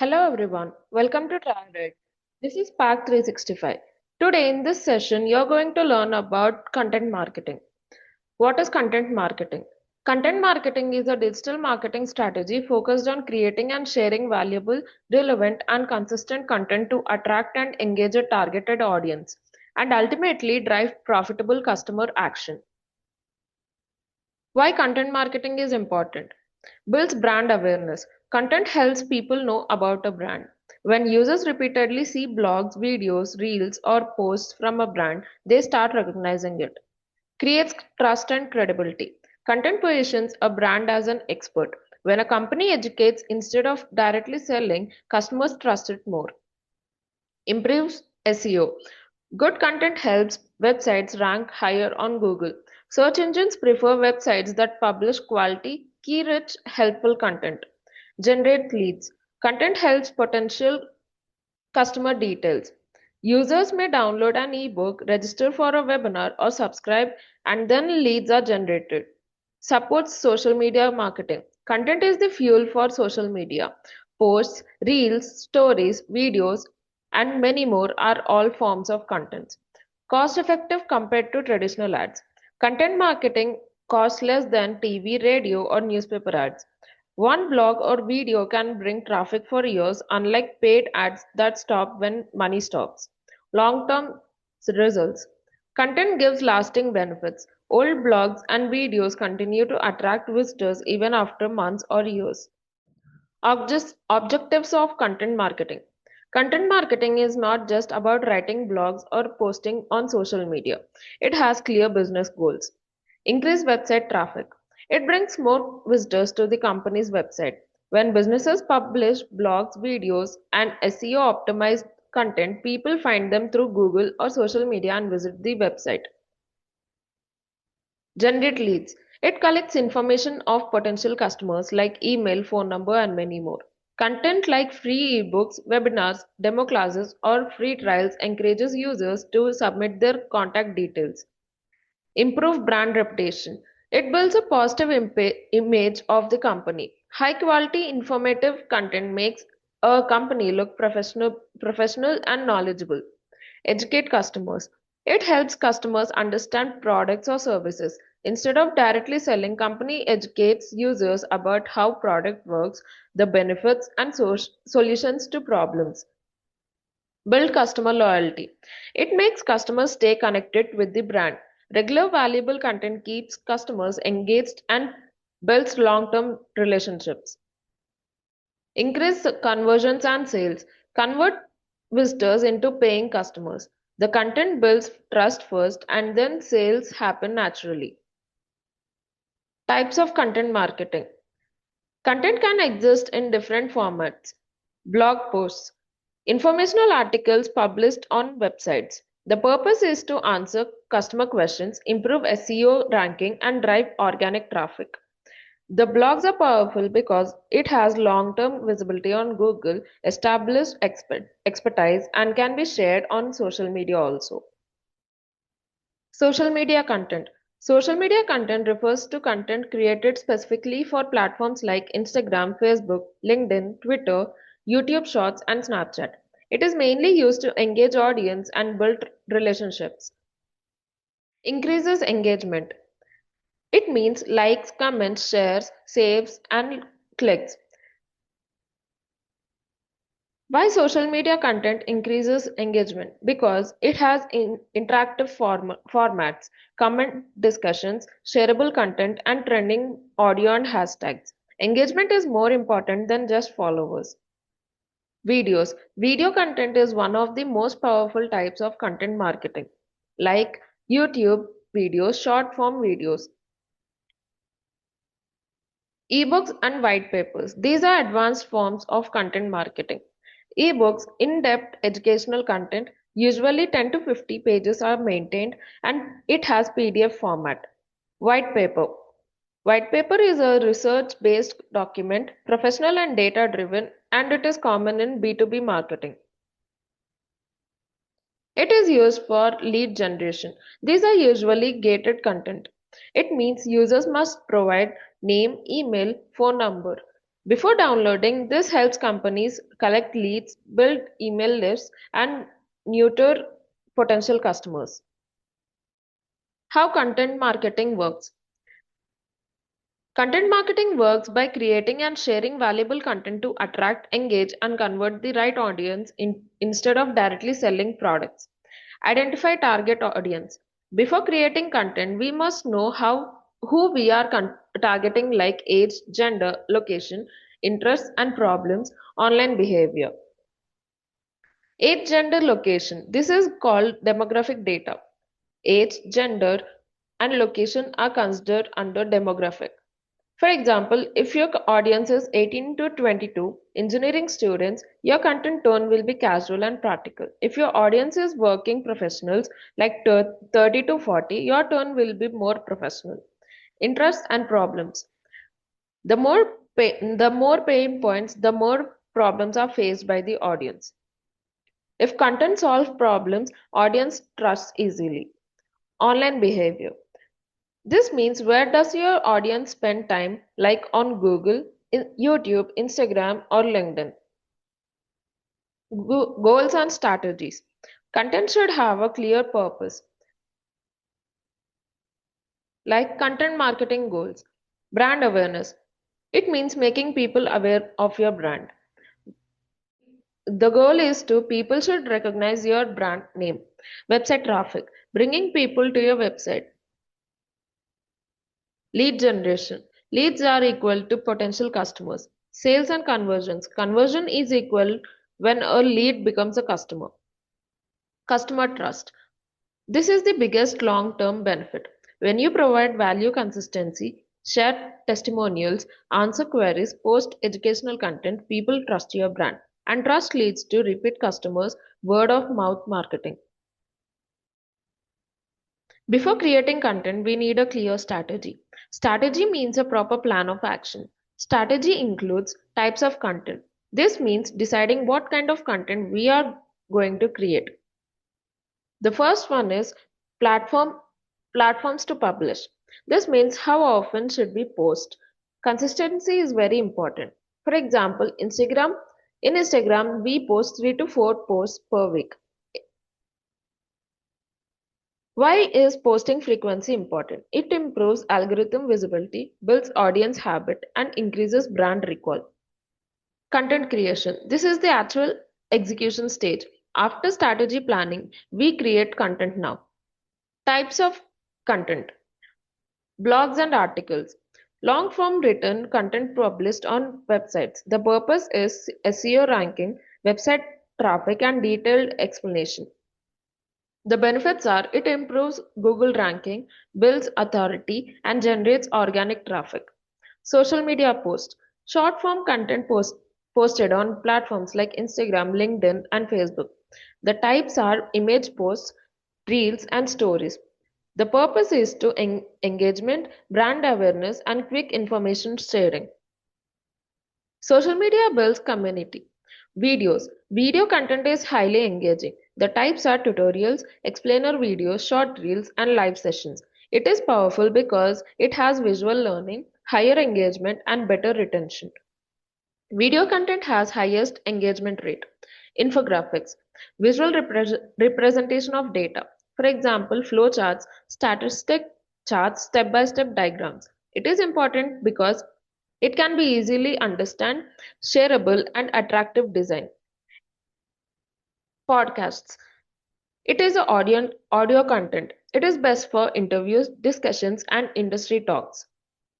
Hello everyone, welcome to TrialRide. This is Pack 365. Today in this session, you're going to learn about content marketing. What is content marketing? Content marketing is a digital marketing strategy focused on creating and sharing valuable, relevant, and consistent content to attract and engage a targeted audience and ultimately drive profitable customer action. Why content marketing is important? Builds brand awareness. Content helps people know about a brand. When users repeatedly see blogs, videos, reels, or posts from a brand, they start recognizing it. Creates trust and credibility. Content positions a brand as an expert. When a company educates instead of directly selling, customers trust it more. Improves SEO. Good content helps websites rank higher on Google. Search engines prefer websites that publish quality, key-rich, helpful content. Generate leads. Content helps potential customer details. Users may download an ebook, register for a webinar, or subscribe, and then leads are generated. Supports social media marketing. Content is the fuel for social media. Posts, reels, stories, videos, and many more are all forms of content. Cost effective compared to traditional ads. Content marketing costs less than TV, radio, or newspaper ads. One blog or video can bring traffic for years, unlike paid ads that stop when money stops. Long-term results. Content gives lasting benefits. Old blogs and videos continue to attract visitors even after months or years. Objectives of content marketing. Content marketing is not just about writing blogs or posting on social media. It has clear business goals. Increase website traffic. It brings more visitors to the company's website. When businesses publish blogs, videos, and SEO optimized content, people find them through Google or social media and visit the website. Generate leads. It collects information of potential customers like email, phone number, and many more. Content like free ebooks, webinars, demo classes, or free trials encourages users to submit their contact details. Improve brand reputation. It builds a positive image of the company. High quality informative content makes a company look professional and knowledgeable. Educate customers. It helps customers understand products or services. Instead of directly selling, company educates users about how product works, the benefits and solutions to problems. Build customer loyalty. It makes customers stay connected with the brand. Regular valuable content keeps customers engaged and builds long-term relationships. Increase conversions and sales. Convert visitors into paying customers. The content builds trust first and then sales happen naturally. Types of content marketing. Content can exist in different formats. Blog posts. Informational articles published on websites. The purpose is to answer customer questions, improve SEO ranking, and drive organic traffic. The blogs are powerful because it has long-term visibility on Google, established expertise, and can be shared on social media also. Social media content. Social media content refers to content created specifically for platforms like Instagram, Facebook, LinkedIn, Twitter, YouTube Shorts, and Snapchat. It is mainly used to engage audience and build relationships. Increases engagement. It means likes, comments, shares, saves, and clicks. Why social media content increases engagement? Because it has interactive formats, comment discussions, shareable content, and trending audio and hashtags. Engagement is more important than just followers. Videos. Video content is one of the most powerful types of content marketing, like YouTube videos, short form videos, ebooks, and white papers. These are advanced forms of content marketing. Ebooks, in-depth educational content, usually 10 to 50 pages are maintained and it has PDF format. White paper. White paper is a research-based document, professional and data-driven, and it is common in B2B marketing. It is used for lead generation. These are usually gated content. It means users must provide name, email, phone number. Before downloading, this helps companies collect leads, build email lists, and nurture potential customers. How content marketing works. Content marketing works by creating and sharing valuable content to attract, engage, and convert the right audience instead of directly selling products. Identify target audience. Before creating content, we must know who we are targeting, like age, gender, location, interests, and problems, online behavior. Age, gender, location. This is called demographic data. Age, gender, and location are considered under demographic. For example, if your audience is 18 to 22 engineering students, your content tone will be casual and practical. If your audience is working professionals like 30 to 40, your tone will be more professional. Interests and problems. The more pain points, the more problems are faced by the audience. If content solves problems, audience trusts easily. Online behavior. This means where does your audience spend time, like on Google, YouTube, Instagram, or LinkedIn? Goals and strategies. Content should have a clear purpose, like content marketing goals. Brand awareness. It means making people aware of your brand. The goal is to people should recognize your brand name. Website traffic. Bringing people to your website. Lead generation. Leads are equal to potential customers. Sales and conversions. Conversion is equal when a lead becomes a customer. Customer trust. This is the biggest long-term benefit. When you provide value consistency, share testimonials, answer queries, post educational content, people trust your brand. And trust leads to repeat customers, word of mouth marketing. Before creating content, we need a clear strategy. Strategy means a proper plan of action. Strategy includes types of content. This means deciding what kind of content we are going to create. The first one is platforms to publish. This means how often should we post. Consistency is very important. For example, in Instagram we post 3 to 4 posts per week. Why is posting frequency important? It improves algorithm visibility, builds audience habit, and increases brand recall. Content creation. This is the actual execution stage. After strategy planning, we create content now. Types of content. Blogs and articles. Long form written content published on websites. The purpose is SEO ranking, website traffic, and detailed explanation. The benefits are it improves Google ranking, builds authority, and generates organic traffic. Social media posts. Short form content posted on platforms like Instagram, LinkedIn, and Facebook. The types are image posts, reels, and stories. The purpose is to engagement, brand awareness, and quick information sharing. Social media builds community. Videos. Video content is highly engaging. The types are tutorials, explainer videos, short reels, and live sessions. It is powerful because it has visual learning, higher engagement, and better retention. Video content has highest engagement rate. Infographics, visual representation of data. For example, flowcharts, statistic charts, step-by-step diagrams. It is important because it can be easily understand, shareable, and attractive design. Podcasts. It is audio content. It is best for interviews, discussions, and industry talks.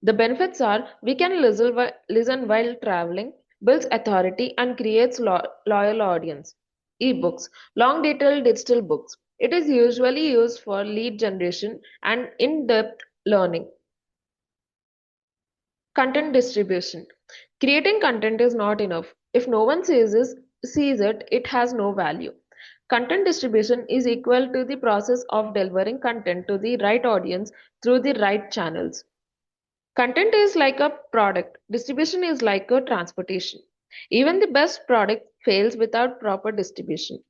The benefits are we can listen while traveling, builds authority, and creates loyal audience. Ebooks, long detailed digital books. It is usually used for lead generation and in-depth learning. Content distribution. Creating content is not enough. If no one sees it, it has no value. Content distribution is equal to the process of delivering content to the right audience through the right channels. Content is like a product, distribution is like a transportation. Even the best product fails without proper distribution.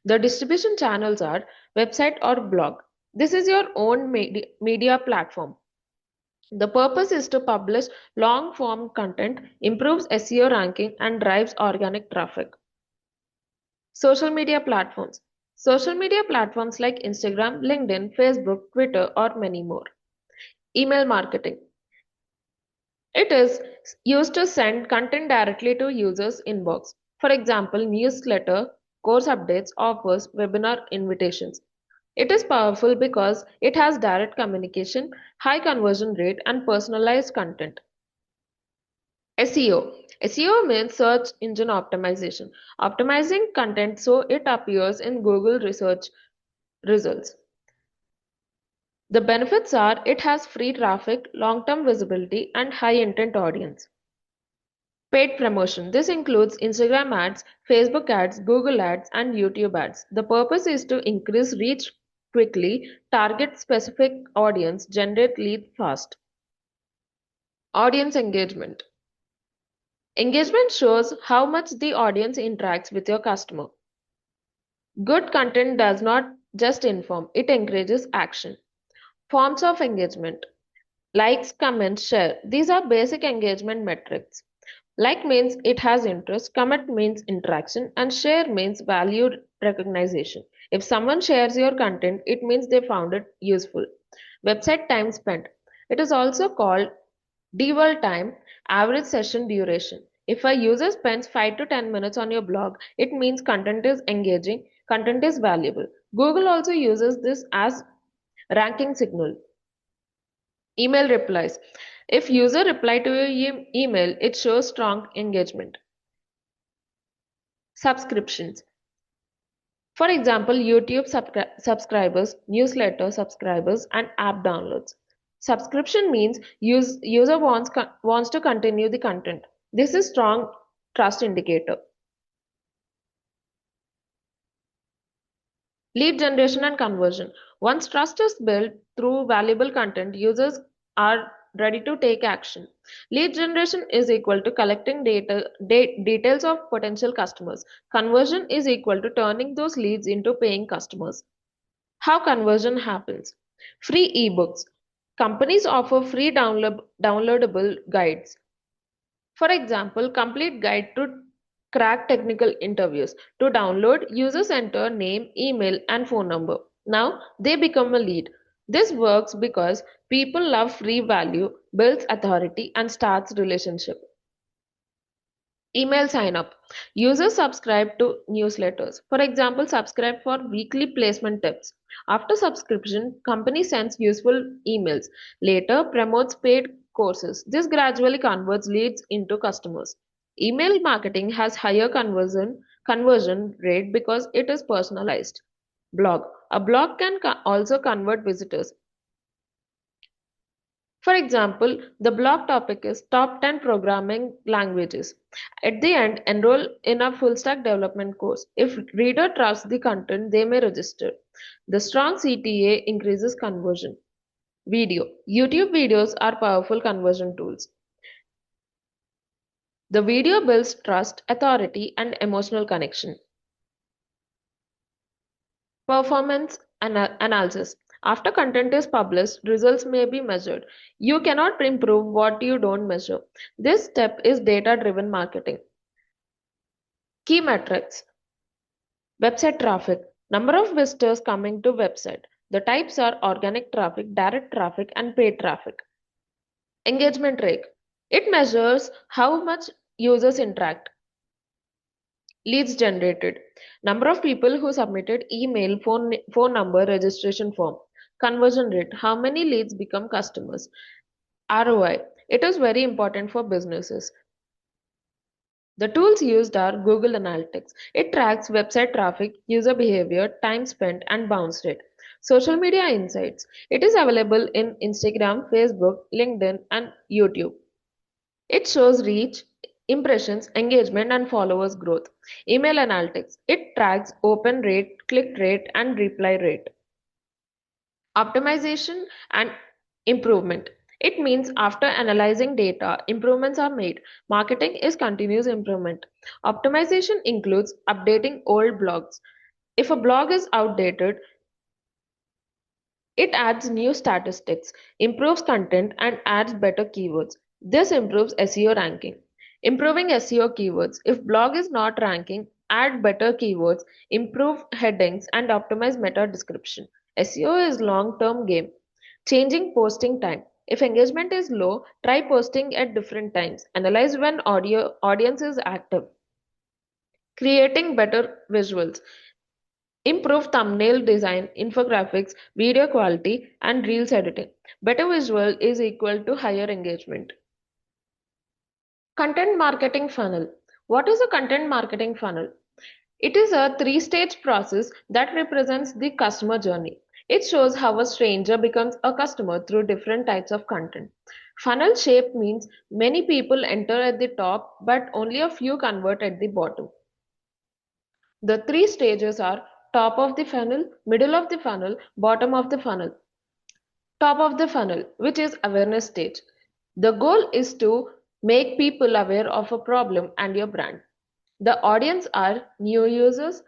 The distribution channels are website or blog. This is your own media platform. The purpose is to publish long form content, improves SEO ranking, and drives organic traffic. Social media platforms. Social media platforms like Instagram, LinkedIn, Facebook, Twitter, or many more. Email marketing. It is used to send content directly to users' inbox. For example, newsletter, course updates, offers, webinar invitations. It is powerful because it has direct communication, high conversion rate, and personalized content. SEO. SEO means search engine optimization, optimizing content so it appears in Google research results. The benefits are it has free traffic, long-term visibility, and high intent audience. Paid promotion. This includes Instagram ads, Facebook ads, Google ads, and YouTube ads. The purpose is to increase reach quickly, target specific audience, generate lead fast. Audience engagement. Engagement shows how much the audience interacts with your customer. Good content does not just inform, it encourages action. Forms of engagement. Likes, comments, share. These are basic engagement metrics. Like means it has interest, comment means interaction, and share means value recognition. If someone shares your content, it means they found it useful. Website time spent. It is also called dwell time, average session duration. If a user spends 5 to 10 minutes on your blog, it means content is engaging, content is valuable. Google also uses this as ranking signal. Email replies. If user reply to your email, it shows strong engagement. Subscriptions. For example, YouTube subscribers, newsletter subscribers, and app downloads. Subscription means user wants to continue the content. This is strong trust indicator. Lead generation and conversion. Once trust is built through valuable content, users are ready to take action. Lead generation is equal to collecting details of potential customers. Conversion is equal to turning those leads into paying customers. How conversion happens. Free ebooks. Companies offer free downloadable guides. For example, complete guide to crack technical interviews. To download, users enter name, email, and phone number. Now they become a lead. This works because people love free value, builds authority, and starts relationship. Email sign up. Users subscribe to newsletters. For example, subscribe for weekly placement tips. After subscription, company sends useful emails. Later, promotes paid courses. This gradually converts leads into customers. Email marketing has higher conversion rate because it is personalized. Blog. A blog can also convert visitors. For example, the blog topic is top 10 programming languages. At the end, enroll in a full stack development course. If reader trusts the content, they may register. The strong CTA increases conversion. Video. YouTube videos are powerful conversion tools. The video builds trust, authority, and emotional connection. Performance analysis. After content is published, results may be measured. You cannot improve what you don't measure. This step is data-driven marketing. Key metrics. Website traffic. Number of visitors coming to website. The types are organic traffic, direct traffic, and paid traffic. Engagement rate. It measures how much users interact. Leads generated. Number of people who submitted email, phone number, registration form. Conversion rate. How many leads become customers? ROI. It is very important for businesses. The tools used are Google Analytics. It tracks website traffic, user behavior, time spent, and bounce rate. Social media insights. It is available in Instagram, Facebook, LinkedIn, and YouTube. It shows reach, impressions, engagement, and followers growth. Email analytics. It tracks open rate, click rate, and reply rate. Optimization and improvement. It means after analyzing data, improvements are made. Marketing is continuous improvement. Optimization includes updating old blogs. If a blog is outdated, It adds new statistics, improves content, and adds better keywords. This improves SEO ranking. Improving SEO keywords. If blog is not ranking, add better keywords, improve headings, and optimize meta description. SEO is long-term game. Changing posting time. If engagement is low, try posting at different times. Analyze when audience is active. Creating better visuals. Improve thumbnail design, infographics, video quality, and reels editing. Better visual is equal to higher engagement. Content marketing funnel. What is a content marketing funnel? It is a three-stage process that represents the customer journey. It shows how a stranger becomes a customer through different types of content. Funnel shape means many people enter at the top, but only a few convert at the bottom. The three stages are top of the funnel, middle of the funnel, bottom of the funnel. Top of the funnel, which is awareness stage. The goal is to make people aware of a problem and your brand. The audience are new users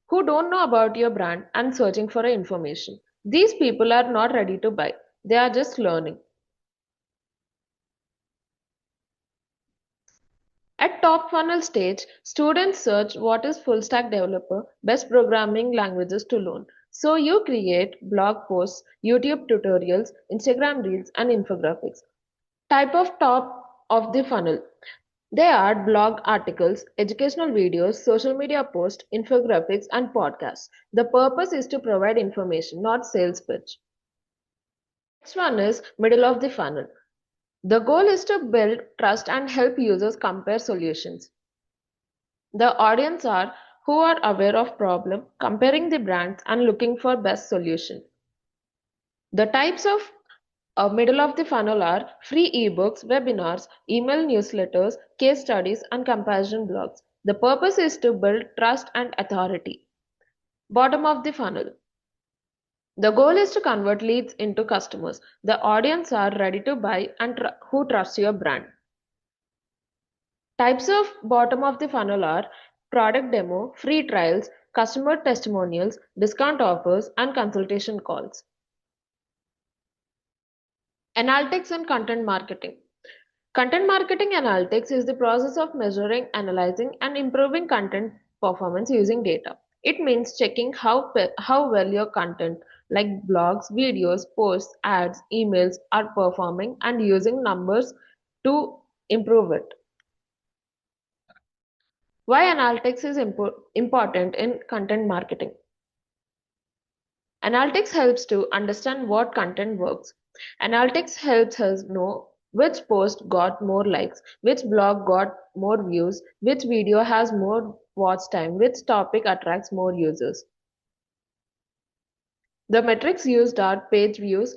who don't know about your brand and searching for information. These people are not ready to buy. They are just learning. At top funnel stage, students search what is full stack developer, best programming languages to learn. So you create blog posts, YouTube tutorials, Instagram reels, and infographics. Type of top of the funnel. They are blog articles, educational videos, social media posts, infographics, and podcasts. The purpose is to provide information, not sales pitch. Next one is middle of the funnel. The goal is to build trust and help users compare solutions. The audience are who are aware of problem, comparing the brands, and looking for best solution. The types of middle of the funnel are free ebooks, webinars, email newsletters, case studies, and comparison blogs. The purpose is to build trust and authority. Bottom of the funnel. The goal is to convert leads into customers. The audience are ready to buy and who trust your brand. Types of bottom of the funnel are product demo, free trials, customer testimonials, discount offers, and consultation calls. Analytics and content marketing. Content marketing analytics is the process of measuring, analyzing, and improving content performance using data. It means checking how well your content, like blogs, videos, posts, ads, emails, are performing and using numbers to improve it. Why analytics is important in content marketing? Analytics helps to understand what content works. Analytics helps us know which post got more likes, which blog got more views, which video has more watch time, which topic attracts more users. The metrics used are page views,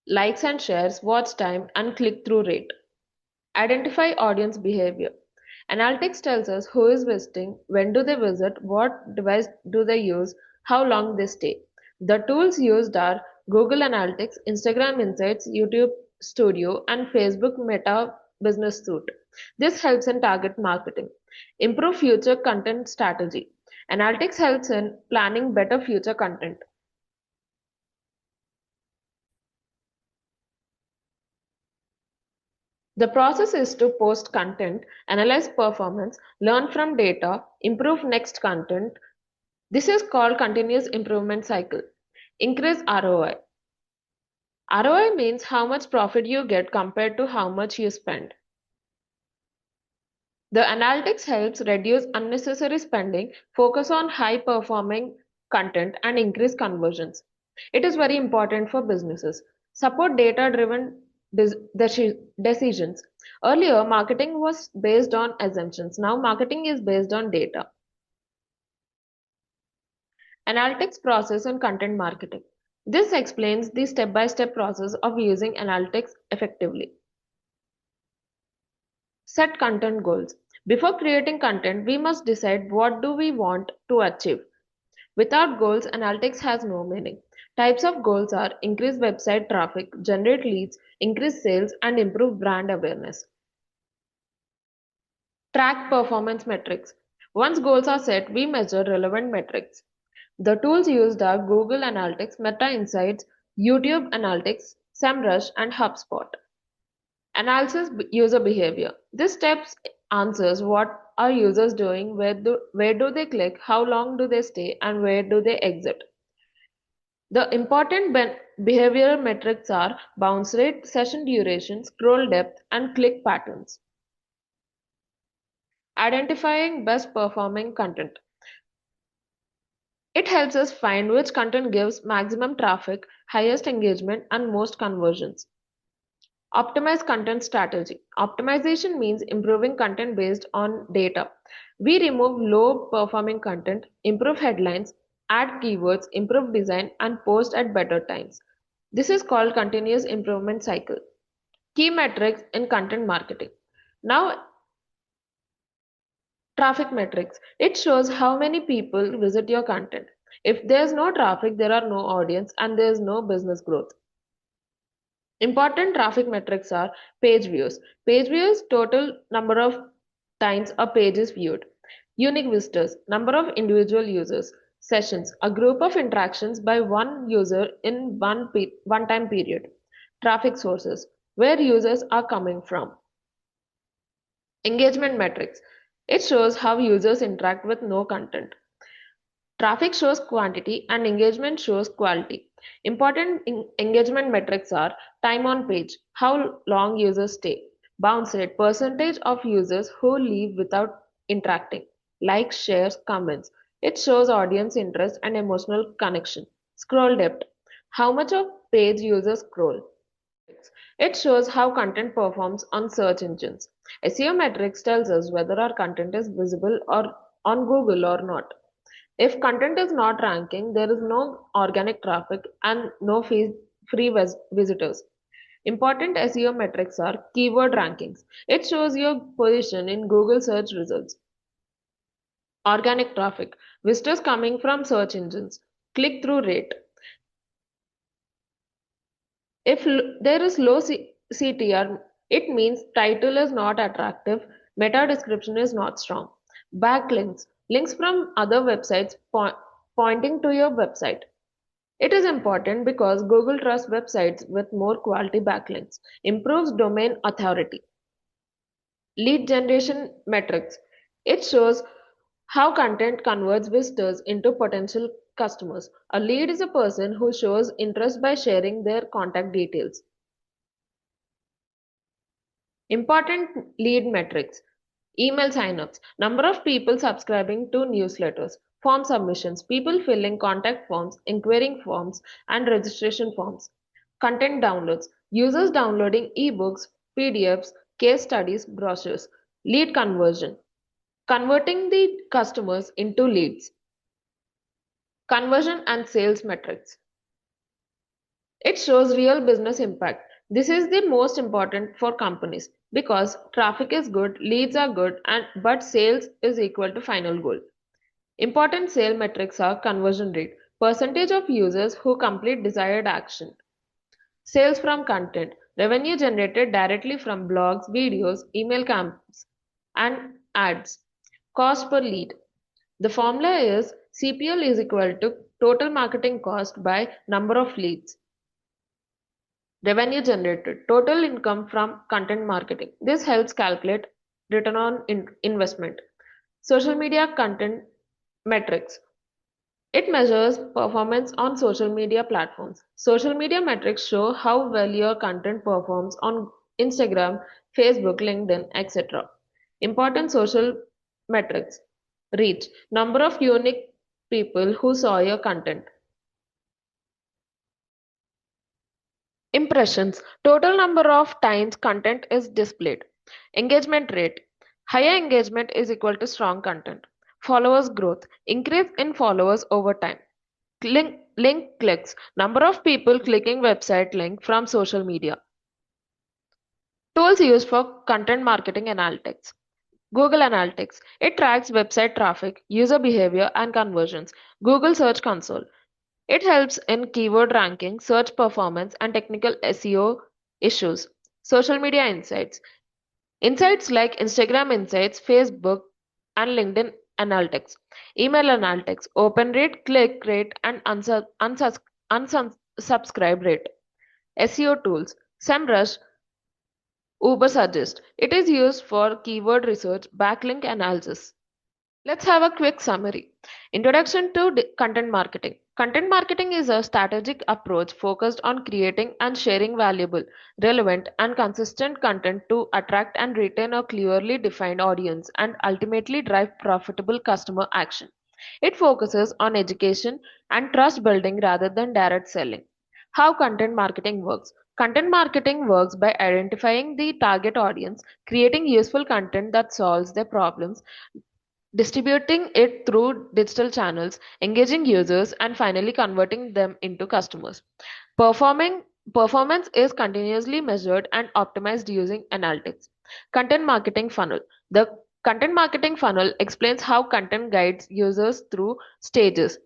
likes and shares, watch time, and click-through rate. Identify audience behavior. Analytics tells us who is visiting, when do they visit, what device do they use, how long they stay. The tools used are Google Analytics, Instagram Insights, YouTube Studio, and Facebook Meta Business Suite. This helps in target marketing. Improve future content strategy. Analytics helps in planning better future content. The process is to post content, analyze performance, learn from data, improve next content. This is called continuous improvement cycle. Increase ROI. ROI means how much profit you get compared to how much you spend. The analytics helps reduce unnecessary spending, focus on high performing content, and increase conversions. It is very important for businesses. Support data driven decisions. Earlier, marketing was based on assumptions. Now, marketing is based on data. Analytics process and content marketing. This explains the step-by-step process of using analytics effectively. Set content goals. Before creating content, we must decide what do we want to achieve. Without goals, analytics has no meaning. Types of goals are increase website traffic, generate leads, increase sales, and improve brand awareness. Track performance metrics. Once goals are set, we measure relevant metrics. The tools used are Google Analytics, Meta Insights, YouTube Analytics, SEMrush, and HubSpot. Analysis user behavior. This steps answers what are users doing, where do they click, how long do they stay, and where do they exit. The important behavioral metrics are bounce rate, session duration, scroll depth, and click patterns. Identifying best performing content. It helps us find which content gives maximum traffic, highest engagement, and most conversions. Optimize content strategy. Optimization means improving content based on data. We remove low performing content, improve headlines, add keywords, improve design, and post at better times. This is called continuous improvement cycle. Key metrics in content marketing. Now, traffic metrics. It shows how many people visit your content. If there's no traffic, there are no audience and there's no business growth. Important traffic metrics are page views. Page views total number of times a page is viewed. Unique visitors, number of individual users. Sessions, a group of interactions by one user in one time period. Traffic sources, where users are coming from. Engagement metrics, it shows how users interact with no content. Traffic shows quantity and engagement shows quality. Important engagement metrics are time on page, how long users stay, bounce rate, percentage of users who leave without interacting, likes, shares, comments. It shows audience interest and emotional connection. Scroll depth, how much of page users scroll. It shows how content performs on search engines. SEO metrics tells us whether our content is visible or on Google or not. If content is not ranking, there is no organic traffic and no free visitors. Important SEO metrics are keyword rankings. It shows your position in Google search results. Organic traffic, visitors coming from search engines. Click through rate. If there is low CTR, it means title is not attractive, meta description is not strong. Backlinks, links from other websites pointing to your website. It is important because Google trusts websites with more quality backlinks, improves domain authority. Lead generation metrics. It shows how content converts visitors into potential customers. A lead is a person who shows interest by sharing their contact details. Important lead metrics. Email signups, number of people subscribing to newsletters, form submissions, people filling contact forms, inquiring forms, and registration forms. Content downloads, users downloading ebooks, PDFs, case studies, brochures. Lead conversion, converting the customers into leads. Conversion and sales metrics. It shows real business impact. This is the most important for companies because traffic is good, leads are good, and but sales is equal to final goal. Important sale metrics are conversion rate, percentage of users who complete desired action, sales from content, revenue generated directly from blogs, videos, email campaigns, and ads, cost per lead. The formula is CPL is equal to total marketing cost by number of leads. Revenue generated, total income from content marketing. This helps calculate return on investment. Social media content metrics. It measures performance on social media platforms. Social media metrics show how well your content performs on Instagram, Facebook, LinkedIn, etc. Important social metrics. Reach. Number of unique people who saw your content. Impressions. Total number of times content is displayed. Engagement rate. Higher engagement is equal to strong content. Followers growth. Increase in followers over time. Link clicks. Number of people clicking website link from social media. Tools used for content marketing analytics. Google Analytics. It tracks website traffic, user behavior, and conversions. Google Search Console. It helps in keyword ranking, search performance, and technical SEO issues. Social media insights. Insights like Instagram Insights, Facebook, and LinkedIn Analytics. Email Analytics. Open rate, click rate, and subscribe rate. SEO tools. SEMrush, Ubersuggest. It is used for keyword research, backlink analysis. Let's have a quick summary. Introduction to content marketing. Content marketing is a strategic approach focused on creating and sharing valuable, relevant, and consistent content to attract and retain a clearly defined audience and ultimately drive profitable customer action. It focuses on education and trust building rather than direct selling. How content marketing works. Content marketing works by identifying the target audience, creating useful content that solves their problems, distributing it through digital channels, engaging users, and finally converting them into customers. Performing Performance is continuously measured and optimized using analytics. Content marketing funnel. The content marketing funnel explains how content guides users through stages.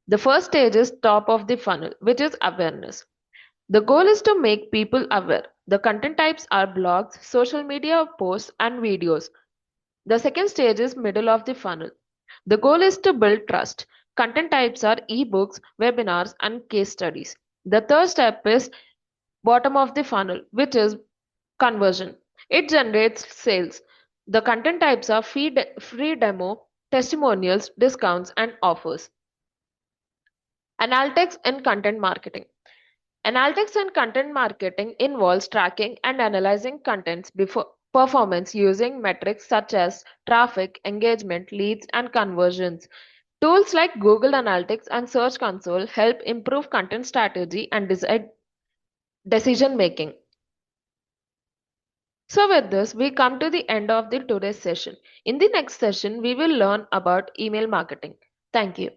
The first stage is top of the funnel, which is awareness. The goal is to make people aware. The content types are blogs, social media posts, and videos. The second stage is middle of the funnel. The goal is to build trust. Content types are ebooks, webinars, and case studies. The third step is bottom of the funnel, which is conversion. It generates sales. The content types are free demo, testimonials, discounts, and offers. Analytics in content marketing. Analytics and content marketing involves tracking and analyzing content's before performance using metrics such as traffic, engagement, leads, and conversions. Tools like Google Analytics and Search Console help improve content strategy and decision making. So with this, we come to the end of the today's session. In the next session, we will learn about email marketing. Thank you.